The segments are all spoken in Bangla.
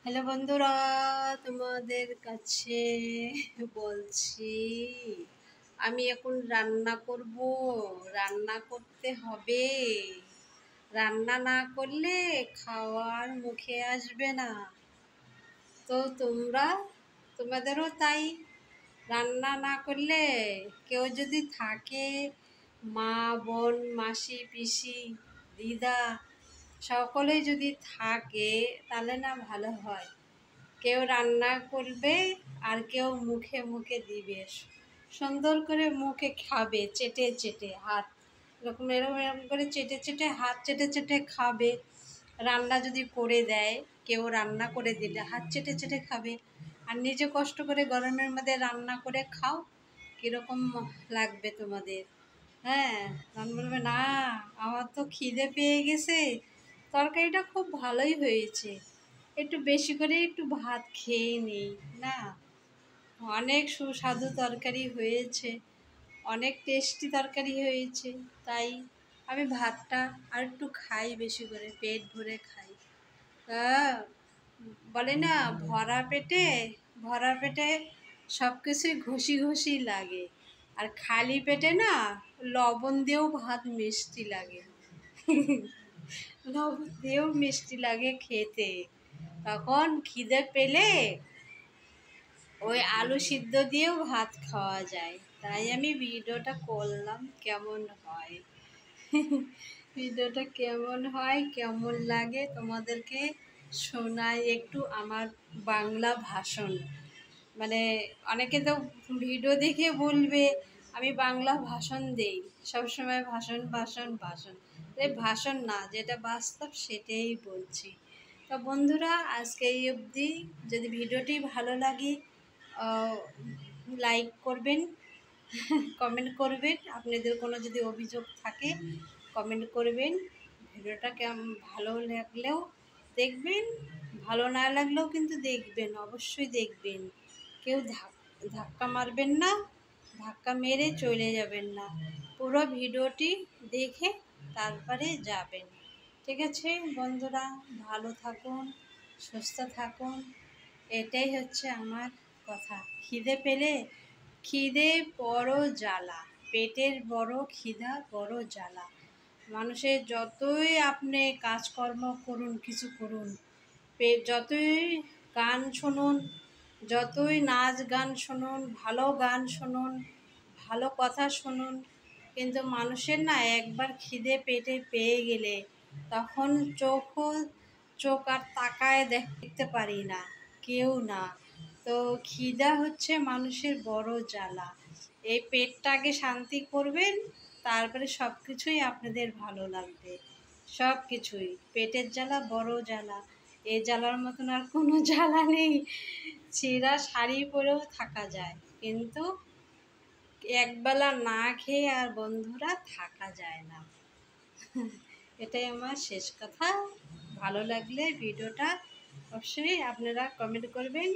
হ্যালো বন্ধুরা, তোমাদের কাছে বলছি আমি এখন রান্না করব। রান্না করতে হবে। রান্না না করলে খাওয়ার মুখে আসবে না। তো তোমাদেরও তাই। রান্না না করলে কেউ যদি থাকে, মা, বোন, মাসি, পিসি, দিদা সকলেই যদি থাকে তাহলে না ভালো হয়। কেউ রান্না করবে আর কেউ মুখে মুখে দিবে, সুন্দর করে মুখে খাবে, চেটে চেটে হাত, এরকম এরকম এরকম করে চেটে চেটে হাত চেটে চেটে খাবে। রান্না যদি করে দেয়, কেউ রান্না করে দিলে হাত চেটে চেটে খাবে। আর নিজে কষ্ট করে গরমের মধ্যে রান্না করে খাও, কীরকম লাগবে তোমাদের? হ্যাঁ, তখন বলবে না, আমার তো খিদে পেয়ে গেছে, তরকারিটা খুব ভালোই হয়েছে, একটু বেশি করে একটু ভাত খেয়ে নিই না। অনেক সুস্বাদু তরকারি হয়েছে, অনেক টেস্টি তরকারি হয়েছে, তাই আমি ভাতটা আর একটু খাই, বেশি করে পেট ভরে খাই। হ্যাঁ, বলে না, ভরা পেটে সব কিছুই ঘষি ঘষি লাগে, আর খালি পেটে না লবণ দিয়েও ভাত মিষ্টি লাগে। লবণ দিয়েও মিষ্টি লাগে খেতে। তখন খিদে পেলে ওই আলু সিদ্ধ দিয়েও ভাত খাওয়া যায়। তাই আমি ভিডিওটা করলাম, কেমন হয়। ভিডিওটা কেমন হয়, কেমন লাগে তোমাদেরকে শোনাই একটু আমার বাংলা ভাষণ। মানে অনেকে তো ভিডিও দেখে বলবে আমি বাংলা ভাষণ দেই, সবসময় ভাষণ ভাষণ ভাষণ। ভাষণ না, যেটা বাস্তব সেটাই বলছি। তো বন্ধুরা, আজকে এই অবধি। যদি ভিডিওটি ভালো লাগে লাইক করবেন, কমেন্ট করবেন। আপনাদের কোনো যদি অভিযোগ থাকে কমেন্ট করবেন। ভিডিওটা কেমন ভালো লাগলেও দেখবেন, ভালো না লাগলেও কিন্তু দেখবেন, অবশ্যই দেখবেন। কেউ ধাক্কা মারবেন না, ধাক্কা মেরে চলে যাবেন না। পুরো ভিডিওটি দেখে তারপরে যাবেন। ঠিক আছে বন্ধুরা, ভালো থাকুন, সুস্থ থাকুন, এটাই হচ্ছে আমার কথা। খিদে পেলে, খিদে বড় জ্বালা, পেটের বড় খিদা বড় জ্বালা। মানুষের যতই আপনি কাজকর্ম করুন, কিছু করুন, যতই গান শুনুন, যতই নাচ গান শুনুন, ভালো গান শুনুন, ভালো কথা শুনুন, কিন্তু মানুষের না একবার খিদে পেটে পেয়ে গেলে তখন চোখ আর তাকায় দেখতে পারি না, কেউ না। তো খিদা হচ্ছে মানুষের বড় জ্বালা। এই পেটটাকে শান্তি করবেন, তারপরে সব কিছুই আপনাদের ভালো লাগবে। সব কিছুই, পেটের জ্বালা বড় জ্বালা, এই জ্বালার মতন আর কোনো জ্বালা নেই। ছেঁড়া শাড়ি পরেও থাকা যায়, কিন্তু একবেলা না খেয়ে আর বন্ধুরা থাকা যায় না। এটাই আমার শেষ কথা। ভালো লাগলে ভিডিওটা অবশ্যই আপনারা কমেন্ট করবেন,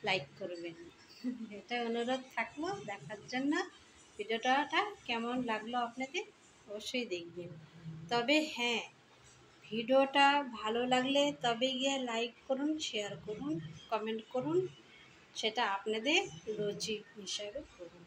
লাইক করবেন। এটা অনুরোধ থাকলো দেখার জন্য। ভিডিওটা কেমন লাগলো আপনাদের অবশ্যই দেখবেন। তবে হ্যাঁ, ভিডিওটা ভালো লাগলে তবে গিয়ে লাইক করুন, শেয়ার করুন, কমেন্ট করুন, সেটা আপনাদের রুচি হিসাবে করুন।